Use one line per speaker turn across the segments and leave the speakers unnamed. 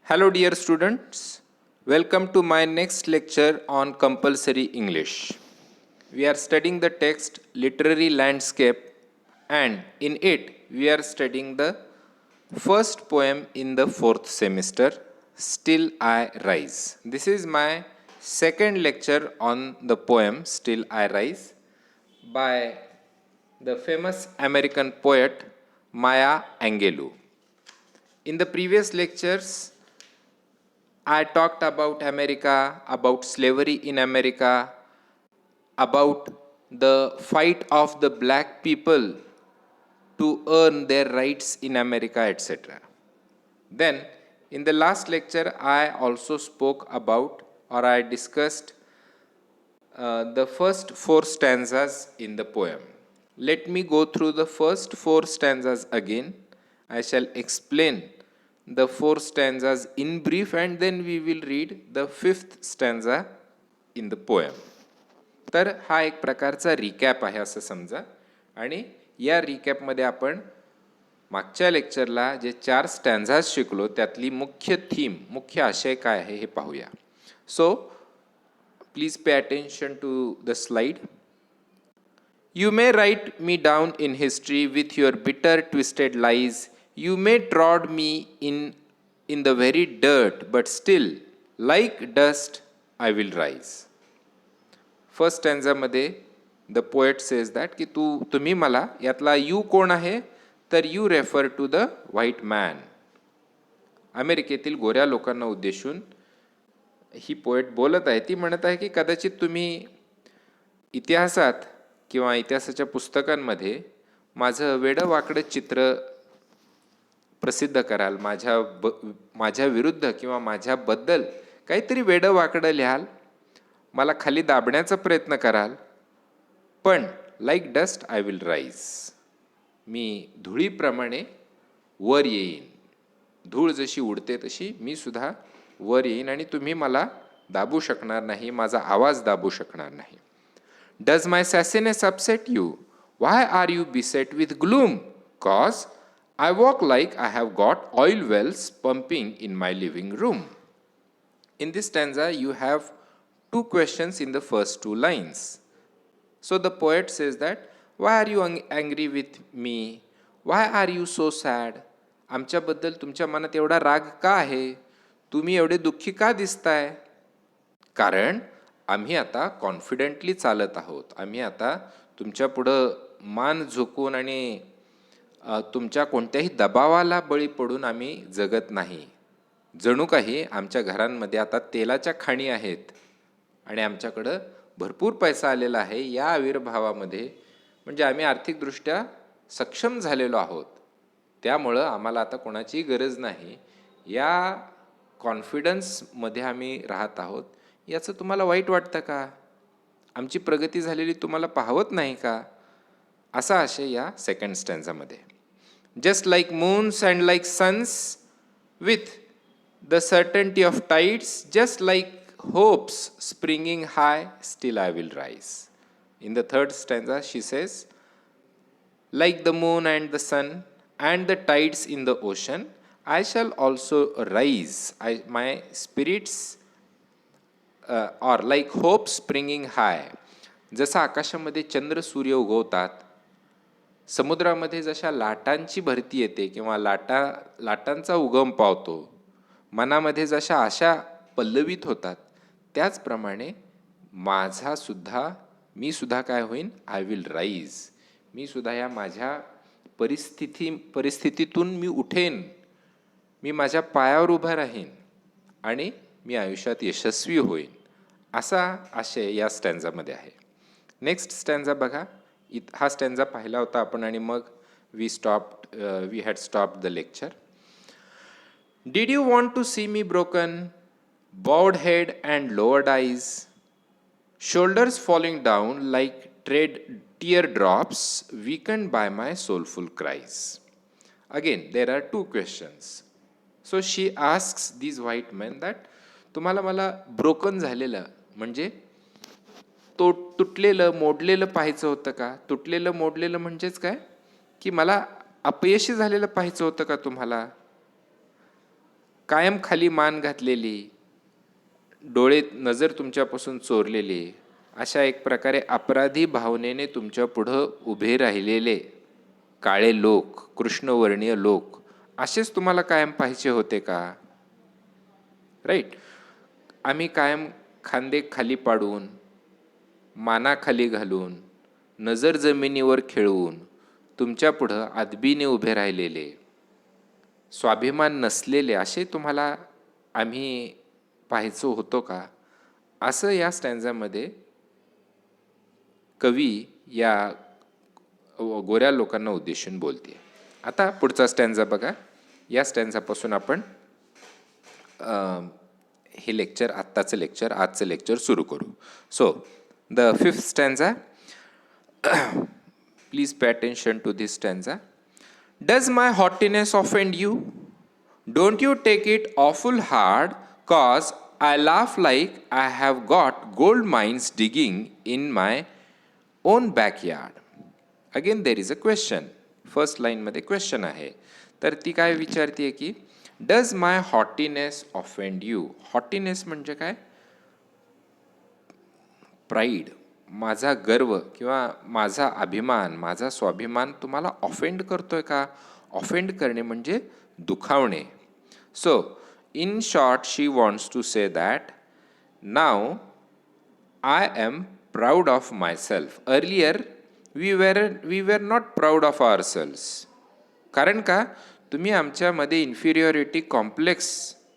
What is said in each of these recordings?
Hello dear students, welcome to my next lecture on compulsory English. We are studying the text Literary Landscape, and in it we are studying the first poem in the fourth semester, Still I Rise. This is my second lecture on the poem Still I Rise by the famous American poet Maya Angelou. In the previous lectures, I talked about America, about slavery in America, about the fight of the black people to earn their rights in America, etc. Then, in the last lecture, I also spoke about or I discussed the first four stanzas in the poem. Let me go through the first four stanzas again. I shall explain the four stanzas in brief and then we will read the fifth stanza in the poem. तर हा एक प्रकारचा recap आहे असं समजा आणि या रिकॅपमध्ये आपण मागच्या लेक्चरला जे 4 स्टॅन्झाज शिकलो त्यातली मुख्य थीम, मुख्य आशय काय आहे हे पाहूया. So please pay attention to the slide. You may write me down in history with your bitter twisted lies. You may trod me in the very dirt, but still, like dust, I will rise. First stanza मध्ये the poet says that की तुम्ही मला यातला you कोण आहे तर you refer to the white man. अमेरिकेतील गोऱ्या लोकांना उद्देशून ही पोएट बोलत आहे. ती म्हणत आहे की कदाचित तुम्ही इतिहासात किंवा इतिहासाच्या पुस्तकांमध्ये माझं वेडं-वाकडं चित्र प्रसिद्ध कराल, माझ्या विरुद्ध किंवा माझ्याबद्दल काहीतरी वेडं-वाकडं लिहाल, मला खाली दाबण्याचा प्रयत्न कराल, पण like dust I will rise. मी धुळीप्रमाणे वर येईन. धूळ जशी उडते तशी मी सुद्धा वर येईन आणि तुम्ही मला दाबू शकणार नाही, माझा आवाज दाबू शकणार नाही. Does my sassiness upset you? Why are you beset with gloom? 'Cause I walk like I have got oil wells pumping in my living room. In this stanza, you have 2 questions in the first 2 lines. So the poet says that, why are you angry with me? Why are you so sad? आमच्याबद्दल तुमच्या मनात एवढा राग का आहे? तुम्ही एवढे दुःखी का दिसताय? कारण आम्ही आता कॉन्फिडेंटली चालत आहोत. आम्ही आता तुमच्या पुढं मान झुकून आणि तुमच्या कोणत्याही दबावाला बळी पडून आम्ही जगत नाही. जणू काही आमच्या घरांमध्ये आता तेलाच्या खाणी आहेत आणि आमच्याकडं भरपूर पैसा आलेला आहे. या आविर्भावामध्ये म्हणजे आम्ही आर्थिकदृष्ट्या सक्षम झालेलो आहोत. त्यामुळं आम्हाला आता कोणाची गरज नाही. या कॉन्फिडन्समध्ये आम्ही राहत आहोत. याचं तुम्हाला वाईट वाटतं का? आमची प्रगती झालेली तुम्हाला पाहवत नाही का? असा आशय या सेकंड स्टॅन्झामध्ये. Just like moons and like suns with the certainty of tides, just like hopes springing high, still I will rise. In the third stanza she says, like the moon and the sun and the tides in the ocean, I shall also rise. My spirits are like hope springing high. जसा आकाशामध्ये चंद्र सूर्य उगवतात, समुद्रामध्ये जशा लाटांची भरती येते किंवा लाटांचा उगम पावतो, मनामध्ये जशा आशा पल्लवित होतात, त्याचप्रमाणे मी सुद्धा काय होईन? I will rise. मी सुद्धा या माझ्या परिस्थितीतून मी उठेन, मी माझ्या पायावर उभा राहीन आणि मी आयुष्यात यशस्वी होईन. असा आशय या स्टॅन्झामध्ये आहे. नेक्स्ट स्टॅन्झा बघा. हा स्टॅन्झा पाहिला होता आपण आणि मग we had stopped the lecture. Did you want to see me broken, bowed head and lowered eyes, shoulders falling down like teardrops weakened by my soulful cries? Again, there are 2 questions. So she asks these white men that तुम्हाला मला broken झालेलं म्हणजे तुटलेलं मोडलेलं पाहायचं होतं का? तुटलेलं मोडलेलं म्हणजेच काय की मला अपयशी झालेलं पाहायचं होतं का तुम्हाला? कायम खाली मान घातलेली, डोळे नजर तुमच्यापासून चोरलेली, अशा एक प्रकारे अपराधी भावनेने तुमच्या पुढं उभे राहिलेले काळे लोक, कृष्णवर्णीय लोक, असेच तुम्हाला कायम पाहिजे होते का? राईट. आम्ही कायम खांदे खाली पाडून, मानाखाली घालून, नजर जमिनीवर खेळवून तुमच्या पुढं अदबीने उभे राहिलेले, स्वाभिमान नसलेले असे तुम्हाला आम्ही पाहायचो होतो का? असं या स्टॅन्झामध्ये कवी या गोऱ्या लोकांना उद्देशून बोलते. आता पुढचा स्टॅन्झा बघा. या स्टॅन्झापासून आपण हे लेक्चर, आजचं लेक्चर सुरू करू. So the fifth stanza, please pay attention to this stanza. Does my haughtiness offend you? Don't you take it awful hard, 'cause I laugh like I have got gold mines digging in my own backyard. Again there is a question. First लाईनमध्ये question आहे. तर ती काय विचारते की does my haughtiness offend you? हॉटीनेस म्हणजे काय? Pride, माझा गर्व किंवा माझा अभिमान, माझा स्वाभिमान तुम्हाला ऑफेंड करतोय का? ऑफेंड करणे म्हणजे दुखावणे. So, in short, she wants to say that now I am proud of myself. Earlier, we were not proud of ourselves. कारण का? तुम्ही आमच्यामध्ये इन्फिरियरिटी कॉम्प्लेक्स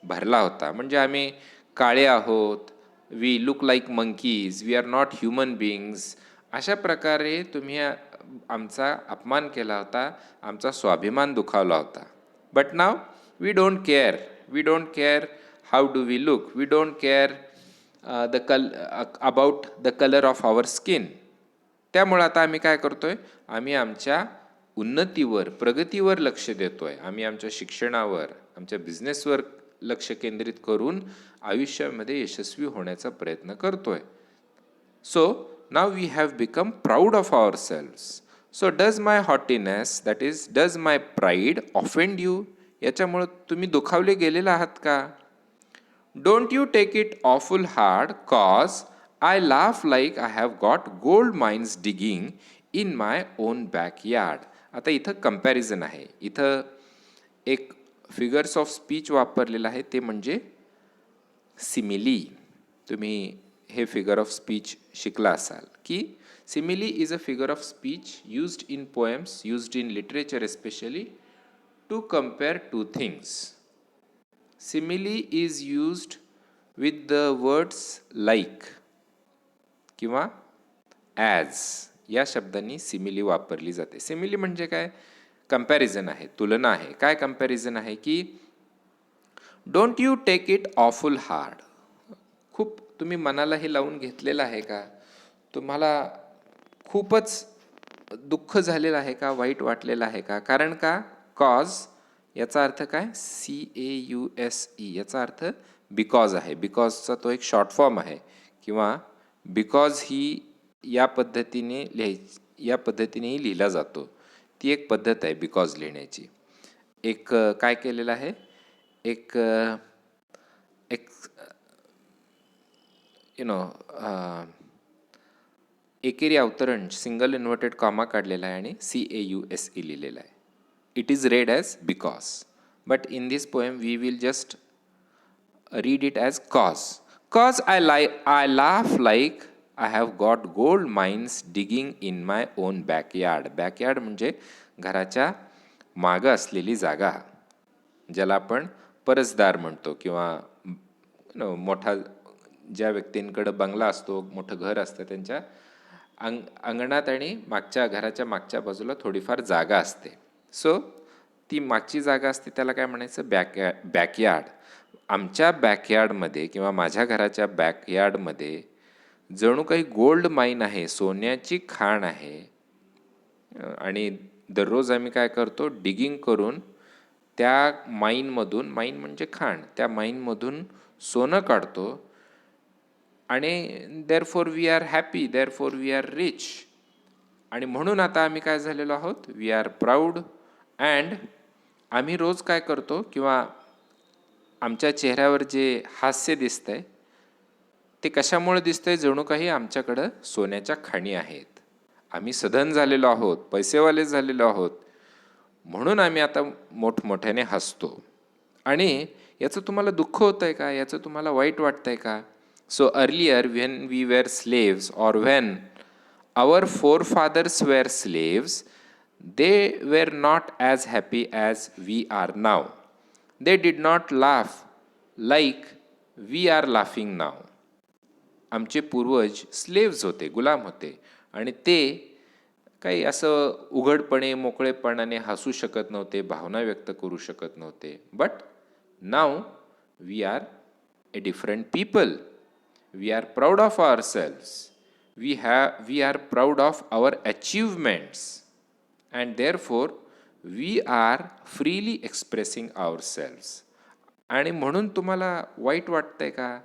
भरला होता. म्हणजे आम्ही काळे आहोत, we look like monkeys, we are not human beings, अशा प्रकारे तुम्ही आमचा अपमान केला होता, आमचा स्वाभिमान दुखावला होता. But now we don't care. We don't care how do we look. We don't care about the color of our skin. त्यामुळे आता आम्ही काय करतोय? आम्ही आमच्या उन्नतीवर, प्रगतीवर लक्ष देतोय. आम्ही आमच्या शिक्षणावर, आमच्या बिझनेसवर लक्ष केंद्रित करून आयुष्यामध्ये यशस्वी होण्याचा प्रयत्न करतोय. So now we have become proud of ourselves. So does my haughtiness, that is does my pride offend you? याच्यामुळं तुम्ही दुखावले गेलेला आहात का? Don't you take it awful hard, cause I laugh like I have got gold mines digging in my own backyard. आता इथं comparison आहे. इथं एक फिगर्स ऑफ स्पीच वापरलेलं आहे, ते म्हणजे सिमिली. तुम्ही हे फिगर ऑफ स्पीच शिकला असाल की simile is a figure of speech used in poems, used in literature especially, to compare two things. Simile is used with the words like किंवा as या शब्दांनी सिमिली वापरली जाते. सिमिली म्हणजे काय? कंपॅरिझन आहे, तुलना आहे. काय कंपॅरिझन आहे की don't you take it awful hard. खूप तुम्ही मनाला हे लावून घेतलेलं आहे का? तुम्हाला खूपच दुःख झालेलं आहे का? वाईट वाटलेलं आहे का? कारण का? कॉज याचा अर्थ काय? CAUSE याचा अर्थ बिकॉज आहे. बिकॉजचा तो एक शॉर्ट फॉर्म आहे किंवा बिकॉज ही या पद्धतीनेही लिहिला जातो. ती एक पद्धत आहे बिकॉज लिहिण्याची. एक काय केलेलं आहे? एक एकेरी अवतरण सिंगल इन्व्हर्टेड कॉमा काढलेला आहे आणि CAUSE लिहिलेला आहे. It is read as because, but in this poem we will just read it as cause. Cause I laugh like I have got gold mines digging in my own backyard. Backyard म्हणजे घराच्या मागं असलेली जागा, ज्याला आपण परसदार म्हणतो किंवा मोठा ज्या व्यक्तींकडे बंगला असतो, मोठं घर असतं, त्यांच्या अंगणात आणि घराच्या मागच्या बाजूला थोडीफार जागा असते. सो ती मागची जागा असते, त्याला काय म्हणायचं? बॅकयार्ड. आमच्या बॅकयार्डमध्ये किंवा माझ्या घराच्या बॅकयार्डमध्ये जणू काही गोल्ड माईन आहे, सोन्याची खाण आहे. आणि दररोज आम्ही काय करतो? डिगिंग करून त्या माईन म्हणजे खाण, त्या माईनमधून सोनं काढतो. आणि therefore we are happy, therefore we are rich. आणि म्हणून आता आम्ही काय झालेलो आहोत? We are proud. अँड आम्ही रोज काय करतो किंवा आमच्या चेहऱ्यावर जे हास्य दिसतंय ते कशामुळे दिसतंय? जणू काही आमच्याकडं सोन्याच्या खाणी आहेत. आम्ही सधन झालेलो आहोत, पैसेवाले झालेलो आहोत, म्हणून आम्ही आता मोठमोठ्याने हसतो. आणि याचं तुम्हाला दुःख होतंय का? याचं तुम्हाला वाईट वाटतंय का? So earlier when we were slaves or when our forefathers were slaves, they were not as happy as we are now. They did not laugh like we are laughing now. आमचे पूर्वज स्लेव्स होते, गुलाम होते, आणि ते काही असं उघडपणे मोकळेपणाने हसू शकत नव्हते, भावना व्यक्त करू शकत नव्हते. But now we are a different people. We are proud of ourselves. we are proud of our achievements, and therefore we are freely expressing ourselves. आणि म्हणून तुम्हाला वाईट वाटतंय का?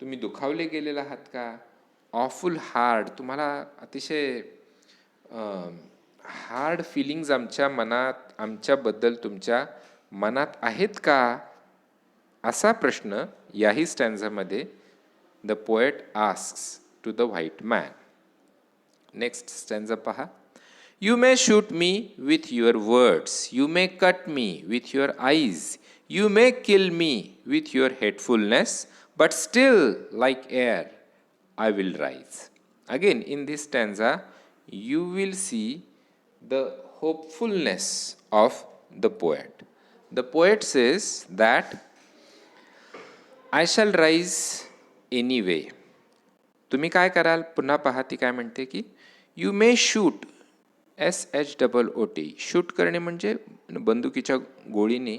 तुम्ही दुखावले गेलेला आहात का? ऑफुल हार्ड, तुम्हाला अतिशय हार्ड फिलिंग्ज आमच्याबद्दल तुमच्या मनात आहेत का? असा प्रश्न याही स्टॅन्झामध्ये the poet asks to the white man. Next stanza paha. You may shoot me with your words, you may cut me with your eyes, you may kill me with your hatefulness, but still like air I will rise. Again in this stanza you will see the hopefulness of the poet. The poet says that I shall rise anyway. तुम्ही काय कराल? पुन्हा पहा, ती काय म्हणते की you may shoot, SHOOT. Shoot करणे म्हणजे बंदुकीच्या गोळीने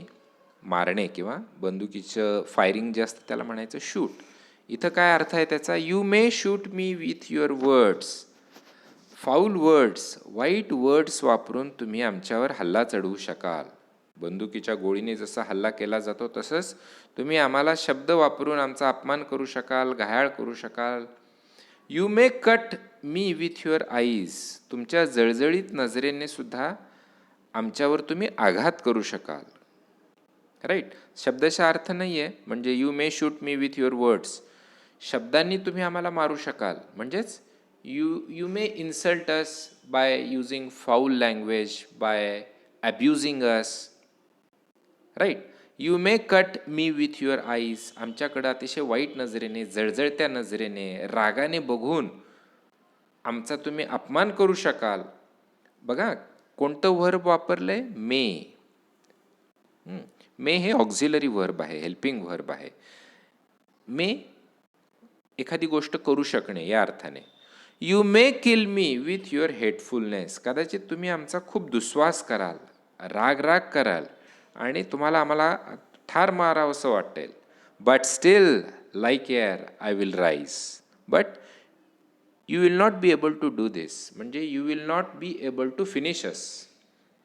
मारणे किंवा बंदुकीचं फायरिंग जे असतं त्याला म्हणायचं शूट. इथं काय अर्थ आहे त्याचा? You may shoot me with your words. Foul words, वाईट वर्ड्स वापरून तुम्ही आमच्यावर हल्ला चढवू शकाल. बंदुकीच्या गोळीने जसा हल्ला केला जातो तसंच तुम्ही आम्हाला शब्द वापरून आमचा अपमान करू शकाल, घायाळ करू शकाल. You may cut me with your eyes. तुमच्या जळजळीत नजरेने सुद्धा आमच्यावर तुम्ही आघात करू शकाल. राईट. शब्दशः अर्थ नाही आहे, म्हणजे you may shoot me with your words, शब्दांनी तुम्ही आम्हाला मारू शकाल. म्हणजेच you may insult us by using foul language, by abusing us. Right. You may cut me with your eyes. आमच्याकडं अतिशय वाईट नजरेने, जळजळत्या नजरेने, रागाने बघून आमचा तुम्ही अपमान करू शकाल. बघा कोणतं व्हर्ब वापरलंय? मे. मे हे ऑक्झिलरी व्हर्ब आहे, हेल्पिंग व्हर्ब आहे. मे एखादी गोष्ट करू शकणे या अर्थाने. You may kill me with your hatefulness. कदाचित तुम्ही आमचा खूप दुस्वास कराल, राग कराल आणि तुम्हाला आम्हाला ठार मारावं असं वाटेल. But still like air I will rise. But you will not be able to do this. म्हणजे you will not be able to finish us.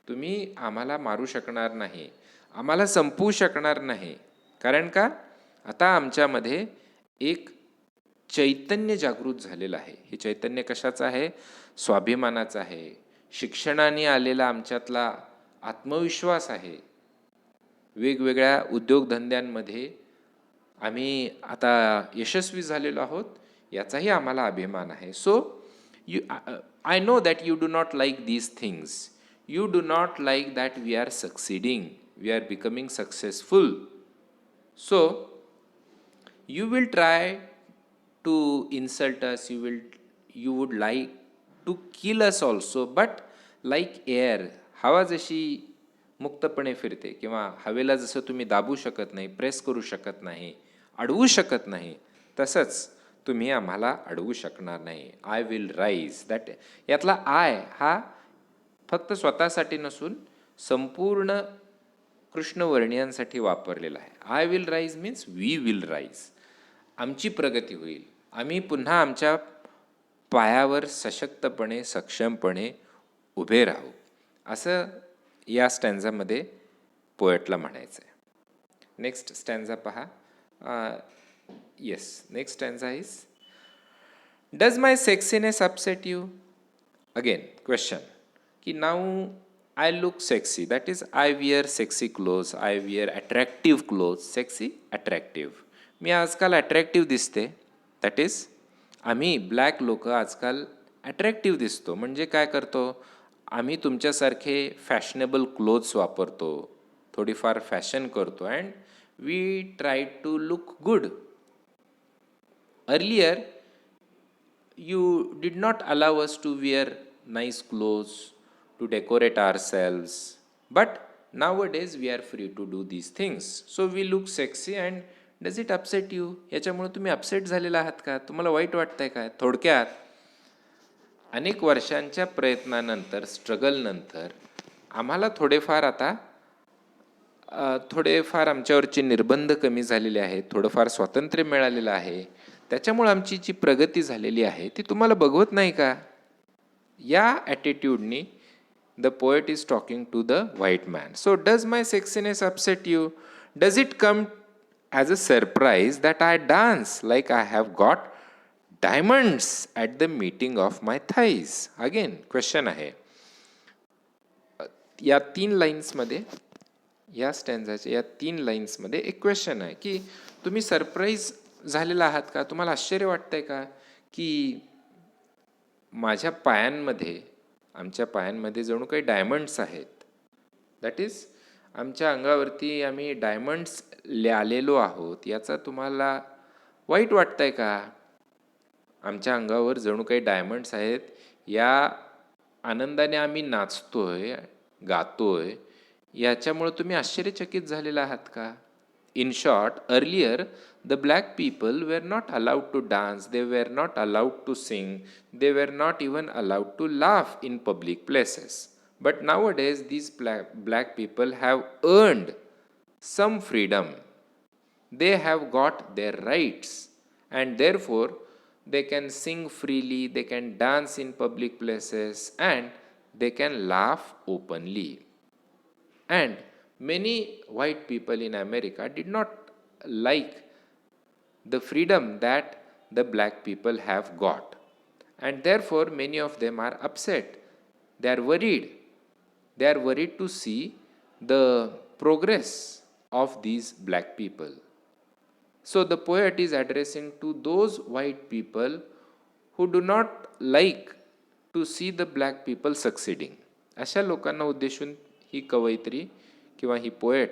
तुम्ही आम्हाला मारू शकणार नाही, आम्हाला संपवू शकणार नाही. कारण का? आता आमच्यामध्ये एक चैतन्य जागृत झालेलं आहे. हे चैतन्य कशाचं आहे? स्वाभिमानाचं आहे. शिक्षणाने आलेला आमच्यातला आत्मविश्वास आहे. वेगवेगळ्या उद्योगधंद्यांमध्ये आम्ही आता यशस्वी झालेलो आहोत, याचाही आम्हाला अभिमान आहे. So I know that you do not like these things. You do not like that we are succeeding, we are becoming successful. So you will try to insult us, you would like to kill us also, but like air. हवा जशी मुक्तपणे फिरते किंवा हवेला जसं तुम्ही दाबू शकत नाही, प्रेस करू शकत नाही, अडवू शकत नाही, तसंच तुम्ही आम्हाला अडवू शकणार नाही. I will rise. दॅट यातला आय हा फक्त स्वतःसाठी नसून संपूर्ण कृष्णवर्णियांसाठी वापरलेला आहे. I will rise means we will rise. आमची प्रगती होईल, आम्ही पुन्हा आमच्या पायावर सशक्तपणे, सक्षमपणे उभे राहू, असं या स्टॅन्झामध्ये पोएटला म्हणायचं आहे. नेक्स्ट स्टॅन्झा पहा. Yes, next stanza is does my sexiness upset you. Again question की now I look sexy. That is, I wear sexy clothes. I wear attractive clothes. Sexy, attractive. मी आजकाल अट्रॅक्टिव्ह दिसते. दॅट इज, आम्ही black लोक आजकाल attractive दिसतो. म्हणजे काय करतो, आम्ही तुमच्यासारखे फॅशनेबल क्लोथ्स वापरतो, थोडीफार फॅशन करतो, and we try to look good. Earlier you did not allow us to wear nice clothes, to decorate ourselves, but nowadays we are free to do these things, so we look sexy. And does it upset you? याच्यामुळे तुम्ही upset झालेला आहात का? तुम्हाला वाईट वाटतंय का? थोडक्यात, अनेक वर्षांच्या प्रयत्नानंतर, स्ट्रगलनंतर आम्हाला थोडेफार आता थोडेफार आमच्यावरचे निर्बंध कमी झालेले आहेत, थोडंफार स्वातंत्र्य मिळालेलं आहे. त्याच्यामुळे आमची जी प्रगती झालेली आहे ती तुम्हाला बघवत नाही का? या ॲटिट्यूडनी the poet is talking to the white man. So does my sexiness upset you? Does it come as a surprise that I dance like I have got diamonds at the meeting of my thighs? Again question आहे. या 3 लाईन्समध्ये, या स्टॅन्झाच्या या 3 लाईन्समध्ये एक question आहे की तुम्ही surprise झालेला आहात का? तुम्हाला आश्चर्य वाटतंय का की माझ्या पायांमध्ये, आमच्या पायांमध्ये जणू काही डायमंड्स आहेत? दॅट इज, आमच्या अंगावरती आम्ही डायमंड्स आलेलो आहोत, याचा तुम्हाला वाईट वाटतंय का? आमच्या अंगावर जणू काही डायमंड्स आहेत, या आनंदाने आम्ही नाचतोय, गातोय, याच्यामुळे तुम्ही आश्चर्यचकित झालेला आहात का? In short, earlier the black people were not allowed to dance, they were not allowed to sing, they were not even allowed to laugh in public places. But nowadays these black people have earned some freedom. They have got their rights, and therefore they can sing freely, they can dance in public places, and they can laugh openly. And many white people in America did not like the freedom that the black people have got, and therefore many of them are upset. They are worried. They are worried to see the progress of these black people. So the poet is addressing to those white people who do not like to see the black people succeeding. अशा लोकांना उद्देशून ही कवयित्री किंवा ही poet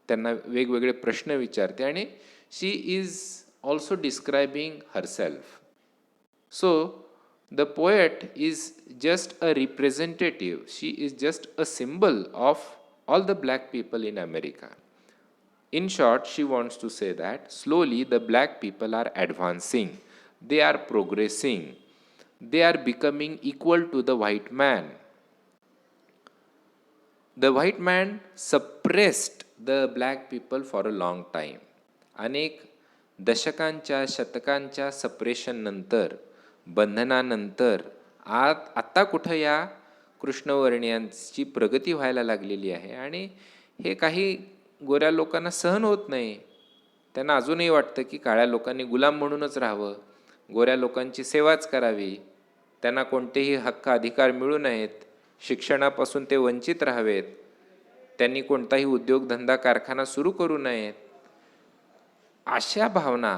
त्यांना वेगवेगळे प्रश्न विचारते, आणि she is also describing herself. So the poet is just a representative, she is just a symbol of all the black people in America. In short, she wants to say that slowly the black people are advancing, they are progressing, they are becoming equal to the white man. The white man suppressed the black people for a long time. अनेक दशकांच्या, शतकांच्या suppression नंतर, बंधनानंतर आत्ता कुठं या कृष्णवर्णियांची प्रगती व्हायला लागलेली आहे, आणि हे काही गोऱ्या लोकांना सहन होत नाही. त्यांना अजूनही वाटतं की काळ्या लोकांनी गुलाम म्हणूनच राहावं, गोऱ्या लोकांची सेवाच करावी, त्यांना कोणतेही हक्क अधिकार मिळू नयेत, शिक्षणापासून ते वंचित राहावेत, त्यांनी कोणताही उद्योगधंदा कारखाना सुरू करू नयेत. अशा भावना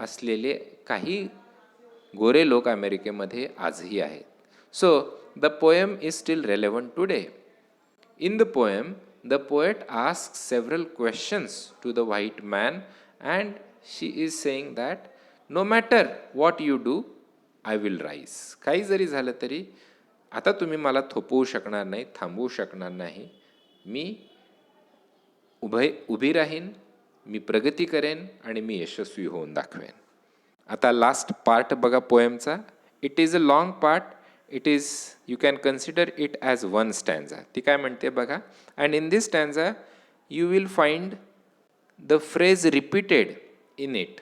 असलेले काही गोरे लोक अमेरिकेमध्ये आजही आहेत. So the poem is still relevant today. In the poem the poet asks several questions to the white man, and she is saying that no matter what you do, I will rise. काही जरी झालं तरी आता तुम्ही मला थोपवू शकणार नाही, थांबवू शकणार नाही. मी उभी राहीन, मी प्रगती करेन, आणि मी यशस्वी होऊन दाखवेन. आता लास्ट पार्ट बघा पोएमचा. It is a long part. It is, you can consider it as one stanza. ती काय म्हणते बघा. And in this stanza you will find the phrase repeated in it.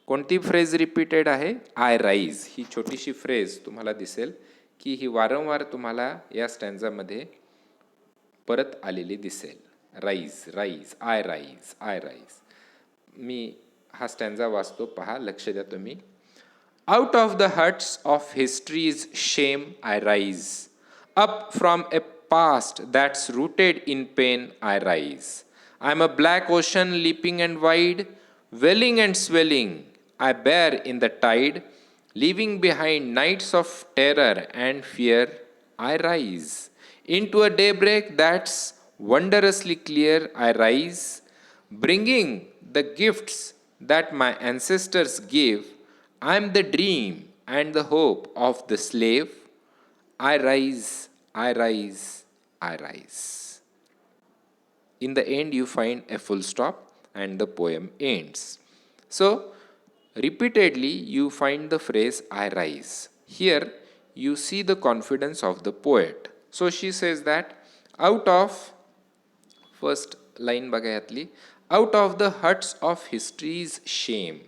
कोणती फ्रेज रिपीटेड आहे? I rise. ही छोटीशी फ्रेज तुम्हाला दिसेल की ही वारंवार तुम्हाला या स्टॅन्झामध्ये परत आलेली दिसेल. Rise, rise, I rise, I rise. मी हा स्टॅन्झा वाचतो, पहा, लक्ष द्या तुम्ही. Out of the huts of history's shame I rise, up from a past that's rooted in pain I rise. I'm a black ocean leaping and wide, welling and swelling, I bear in the tide, leaving behind nights of terror and fear, I rise. Into a daybreak that's wondrously clear, I rise, bringing the gifts that my ancestors gave. I am the dream and the hope of the slave. I rise, I rise, I rise. In the end, you find a full stop and the poem ends. So, repeatedly, you find the phrase I rise. Here, you see the confidence of the poet. So, she says that out of, first line बघा यातली, out of the huts of history's shame.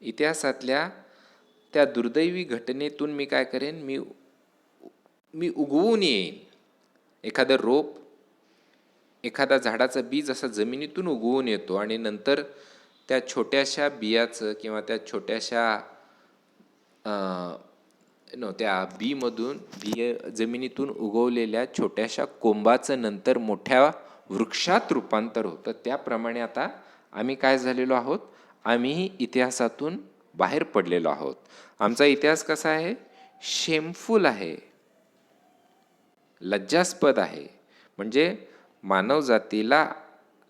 इतिहासातल्या त्या दुर्दैवी घटनेतून मी काय करेन, मी उगवून येईन. एखादं रोप, एखादा झाडाचं बीज असं जमिनीतून उगवून येतो आणि नंतर त्या छोट्याशा बियाचं किंवा त्या छोट्याशा त्या बीमधून जमिनीतून उगवलेल्या छोट्याशा कोंबाचं नंतर मोठ्या वृक्षात रूपांतर होतं. त्याप्रमाणे आता आम्ही काय झालेलो आहोत, आम्ही इतिहासातून बाहेर पडलेलो आहोत. आमचा इतिहास कसा आहे, शेमफुल आहे, लज्जास्पद आहे, म्हणजे मानव जातीला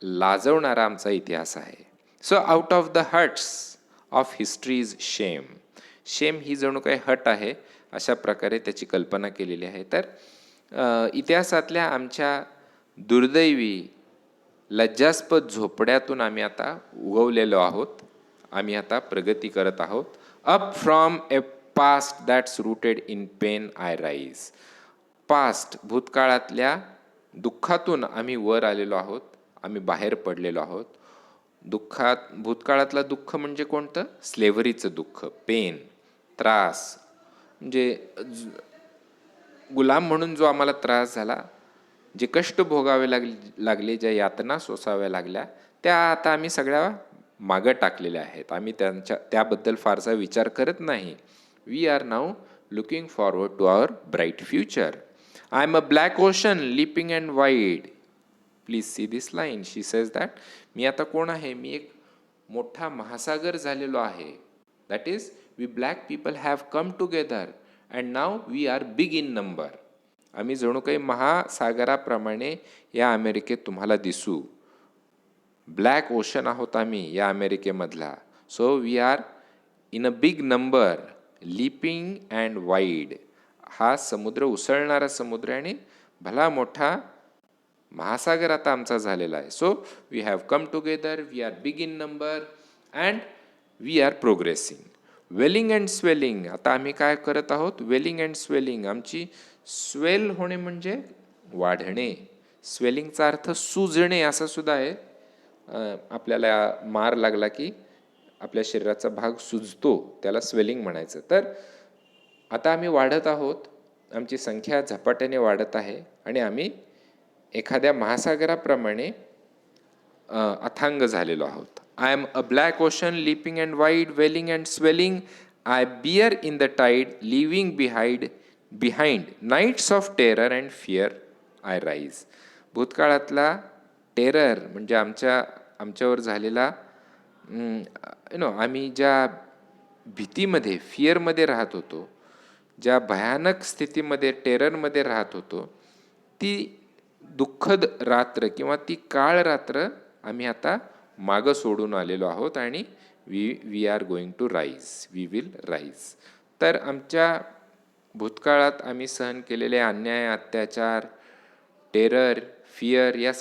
लाजवणारा आमचा इतिहास आहे. So out of the huts of histories शेम. शेम ही जणू काही हट आहे अशा प्रकारे त्याची कल्पना केलेली आहे. तर इतिहासातल्या आमच्या दुर्दैवी लज्जास्पद झोपड्यातून आम्ही आता उगवलेलो आहोत, आम्ही आता प्रगती करत आहोत. Up from a past that's rooted in pain I rise. Past भूतकाळातल्या दुःखातून आम्ही वर आलेलो आहोत, आम्ही बाहेर पडलेलो आहोत. भूतकाळातलं दुःख म्हणजे कोणतं, स्लेव्हरीचं दुःख, पेन, त्रास, म्हणजे गुलाम म्हणून जो आम्हाला त्रास झाला, जे कष्ट भोगावे लागले, ज्या यातना सोसाव्या लागल्या, त्या आता आम्ही सगळ्या मागं टाकलेल्या आहेत. आम्ही त्याबद्दल फारसा विचार करत नाही. We are now looking forward to our bright future. I am a black ocean leaping and wide. Please see this line. She says that मी आता कोण आहे, मी एक मोठा महासागर झालेलो आहे. That is we black people have come together and now we are big in number. आम्ही जणू काही महासागराप्रमाणे या अमेरिकेत तुम्हाला दिसू. ब्लॅक ओशन आहोत आम्ही या अमेरिकेमधला. So we are in a big number, leaping and wide. हा समुद्र उसळणारा समुद्र आणि भला मोठा महासागर आता आमचा झालेला आहे. So we have come together, we are big in number and we are progressing. Welling and swelling. आता आम्ही काय करत आहोत, वेलिंग अँड स्वेलिंग. आमची स्वेल होणे म्हणजे वाढणे. स्वेलिंगचा अर्थ सुजणे असा सुद्धा आहे. आपल्याला मार लागला की आपल्या शरीराचा भाग सुजतो, त्याला स्वेलिंग म्हणायचं. तर आता आम्ही वाढत आहोत, आमची संख्या झपाट्याने वाढत आहे आणि आम्ही एखाद्या महासागराप्रमाणे अथांग झालेलो आहोत. I am a black ocean leaping and wide, welling and swelling, I bear in the tide, leaving behind nights of terror and fear I rise. भूतकाळातला टेरर म्हणजे आमच्यावर झालेला आम्ही ज्या भीतीमध्ये, फिअरमध्ये राहत होतो, ज्या भयानक स्थितीमध्ये, टेररमध्ये राहत होतो, ती दुःखद रात्र किंवा ती काळ रात्र आम्ही आता मागं सोडून आलेलो आहोत आणि we are going to rise, we will rise. तर आमच्या भूतकाळात आम्ही सहन केलेले अन्याय, अत्याचार, टेरर, फिअर या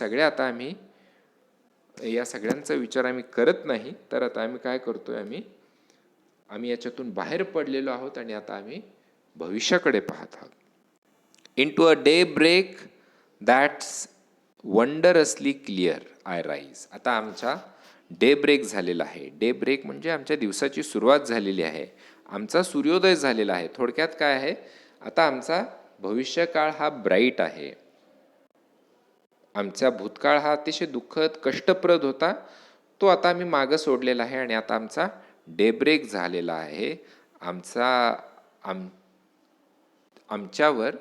सगळ्यांचा विचार आम्ही करत नाही. तर आता आम्ही काय करतोय, आम्ही याच्यातून बाहेर पडलेलो आहोत आणि आता आम्ही भविष्याकडे पाहत आहोत. Into a daybreak that's wondrously clear I rise. आता आमचा डे ब्रेक झालेला आहे. डे ब्रेक म्हणजे आमच्या दिवसाची सुरुवात झालेली आहे, आमचा सूर्योदय झालेला आहे. थोडक्यात काय आहे, आता आमचा भविष्यकाळ हा ब्राईट आहे. आमचा भूतकाळ हा अतिशय दुःखद, कष्टप्रद होता, तो आता आम्ही मागं सोडलेला आहे आणि आता आमचा डे ब्रेक झालेला आहे. आमच्यावर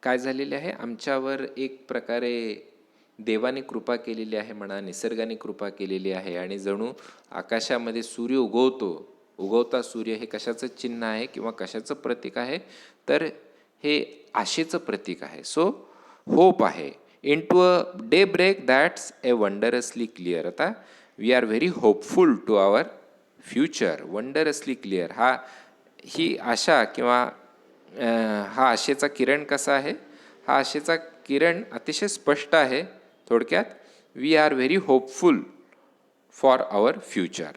काय झालेले आहे, आमच्यावर एक प्रकारे देवाने कृपा केलेली आहे म्हणा, निसर्गाने कृपा केलेली आहे आणि जणू आकाशामध्ये सूर्य उगवता सूर्य हे कशाचं चिन्ह आहे किंवा कशाचं प्रतीक आहे, तर हे आशेचं प्रतीक आहे. सो होप आहे. Into a daybreak that's a wondrously clear. आता we are very hopeful to our future. Wondrously clear ही आशा किंवा हा आशेचा किरण कसा आहे, हा आशेचा किरण अतिशय स्पष्ट आहे. थोडक्यात we are very hopeful for our future.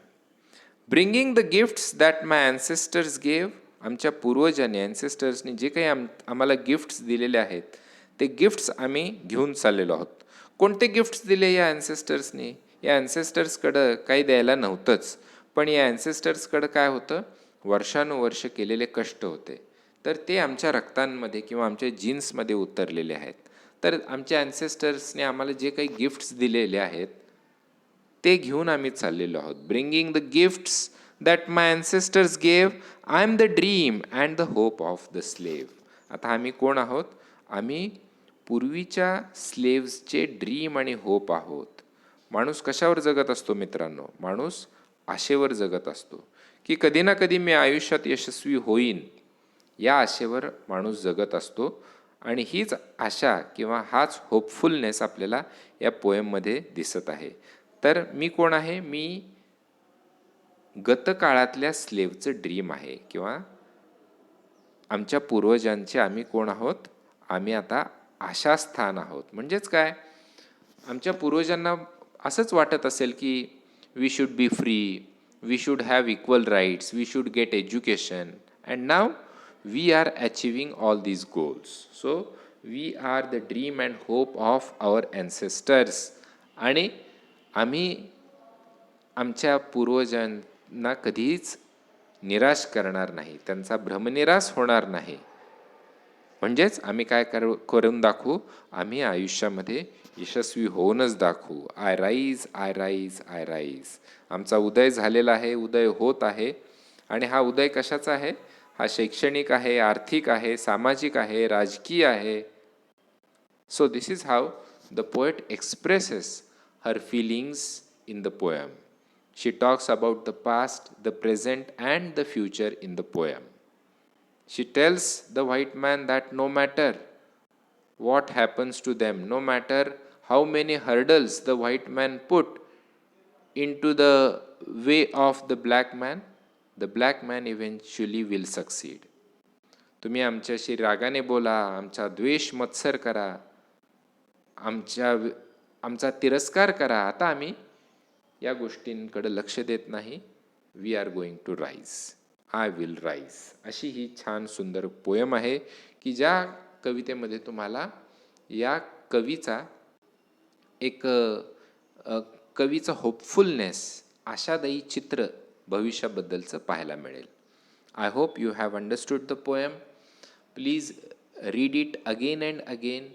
Bringing the gifts that my ancestors gave. आमच्या पूर्वजांनी ॲन्सेस्टर्सनी जे काही आम्हाला गिफ्ट्स दिलेले आहेत, ते गिफ्ट्स आम्ही घेऊन चाललेलो आहोत. कोणते गिफ्ट्स दिले या ॲन्सेस्टर्सनी? या ॲन्सेस्टर्सकडं काही द्यायला नव्हतंच, पण या ॲन्सेस्टर्सकडं काय होतं, वर्षानुवर्ष केलेले कष्ट होते. तर ते आमच्या रक्तांमध्ये किंवा आमच्या जीन्समध्ये उतरलेले आहेत. तर आमच्या ॲन्सेस्टर्सने आम्हाला जे काही गिफ्ट्स दिलेले आहेत ते घेऊन आम्ही चाललेलो आहोत. Bringing the gifts that my ancestors gave, I am the dream and the hope of the slave. आता आम्ही कोण आहोत? आम्ही पूर्वीच्या स्लेव्सचे ड्रीम आणि होप आहोत. माणूस कशावर जगत असतो मित्रांनो? माणूस आशेवर जगत असतो की कधी ना कधी मी आयुष्यात यशस्वी होईन, या आशेवर माणूस जगत असतो. आणि हीच आशा किंवा हाच होपफुलनेस आपल्याला या पोएममध्ये दिसत आहे. तर मी कोण आहे? मी गतकाळातल्या स्लेव्हचं ड्रीम आहे किंवा आमच्या पूर्वजांचे आम्ही कोण आहोत? आम्ही आता आशास्थान आहोत. म्हणजेच काय, आमच्या पूर्वजांना असंच वाटत असेल की we should be free, we should have equal rights, we should get education, and now we are achieving all these goals. So we are the dream and hope of our ancestors. आणि आम्ही आमच्या पूर्वजांना कधीच निराश करणार नाही, त्यांचा भ्रमनिरास होणार नाही. म्हणजेच आम्ही काय करून दाखवू? आम्ही आयुष्यामध्ये यशस्वी होऊनच दाखवू. I rise, I rise, I rise. आमचा उदय झालेला आहे, उदय होत आहे. आणि हा उदय कशाचा आहे? हा शैक्षणिक आहे, आर्थिक आहे, सामाजिक आहे, राजकीय आहे. So this is how the poet expresses her feelings in the poem. She talks about the past, the present, and the future in the poem. She tells the white man that no matter what happens to them, no matter how many hurdles the white man put into the way of the black man eventually will succeed. तुम्ही आमच्याशी रागाने बोला, आमचा द्वेष मत्सर करा, आमचा तिरस्कार करा, आता आम्ही या गोष्टींकडे लक्ष देत नाही. We are going to rise, I will rise. अशी ही छान सुंदर पोयम आहे की ज्या कवितेमध्ये तुम्हाला या कवीचा एक कवीचं होपफुलनेस, आशादायी चित्र भविष्याबद्दलचं पाहायला मिळेल. I hope you have understood the poem. Please read it again and again,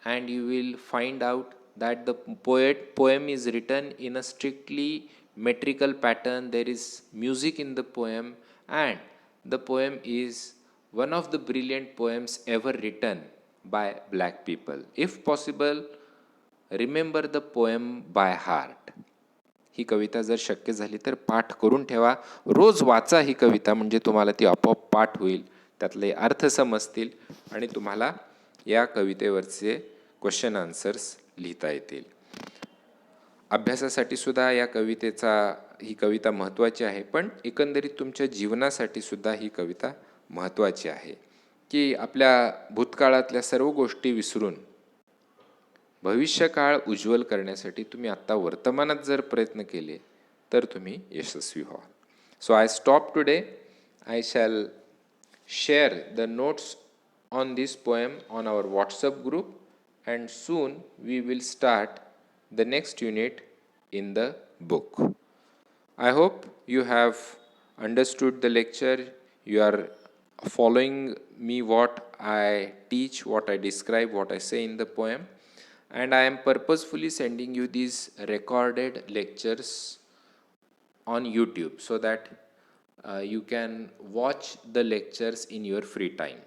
and you will find out that the poem is written in a strictly metrical pattern. There is music in the poem, and the poem is one of the brilliant poems ever written by black people. If possible, remember the poem by heart. ही कविता जर शक्य झाली तर पाठ करून ठेवा. रोज वाचा ही कविता, म्हणजे तुम्हाला ती आपोआप पाठ होईल, त्यातले अर्थ समजतील आणि तुम्हाला या कवितेवरचे क्वेश्चन आन्सर्स लिहिता येतील. अभ्यासासाठी सुद्धा ही कविता महत्त्वाची आहे, पण एकंदरीत तुमच्या जीवनासाठी सुद्धा ही कविता महत्त्वाची आहे की आपल्या भूतकाळातल्या सर्व गोष्टी विसरून भविष्यकाळ उज्ज्वल करण्यासाठी तुम्ही आत्ता वर्तमानात जर प्रयत्न केले तर तुम्ही यशस्वी व्हाल. So I stop today. I shall share the notes on this poem on our WhatsApp group, and soon we will start the next unit in the book. I hope you have understood the lecture. You are following me, what I teach, what I describe, what I say in the poem, and I am purposefully sending you these recorded lectures on YouTube so that you can watch the lectures in your free time.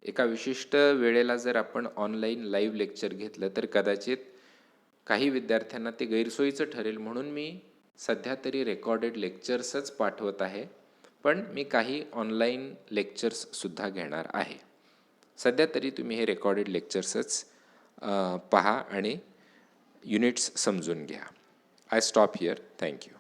एका विशिष्ट वेळेला जर आपण online live lecture घेतलं तर कदाचित काही विद्यार्थ्यांना ते गैरसोयीचं ठरेल, म्हणून मी सध्या तरी रेकॉर्डेड लेक्चर्सच पाठवत आहे, पण मी काही ऑनलाईन लेक्चर्ससुद्धा घेणार आहे. सध्या तरी तुम्ही हे रेकॉर्डेड लेक्चर्सच पहा आणि युनिट्स समजून घ्या. I stop here. थँक्यू.